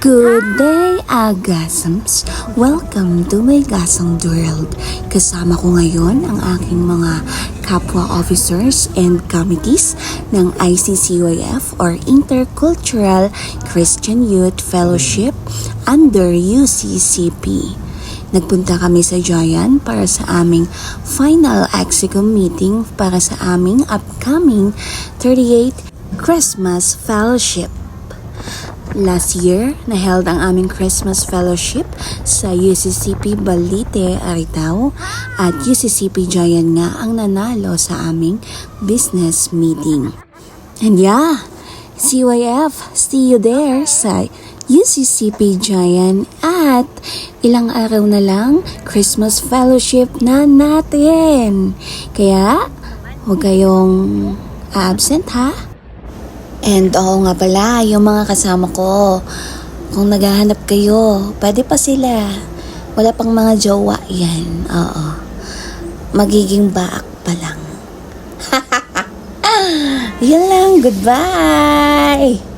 Good day, Agasams! Welcome to my Gasang World. Kasama ko ngayon ang aking mga kapwa officers and committees ng ICCYF or Intercultural Christian Youth Fellowship under UCCP. Nagpunta kami sa Jayan para sa aming final EXCOM meeting para sa aming upcoming 38th Christmas Fellowship. Last year, na-held ang aming Christmas Fellowship sa UCCP Balite, Aritao at UCCP Jayan nga ang nanalo sa aming business meeting. And yeah, CYF, see you there sa UCCP Jayan at ilang araw na lang Christmas Fellowship na natin. Kaya, huwag kayong absent ha. And oo nga pala, yung mga kasama ko, kung naghahanap kayo, pwede pa sila. Wala pang mga jowa yan. Oo. Magiging baak pa lang. Yan lang. Goodbye!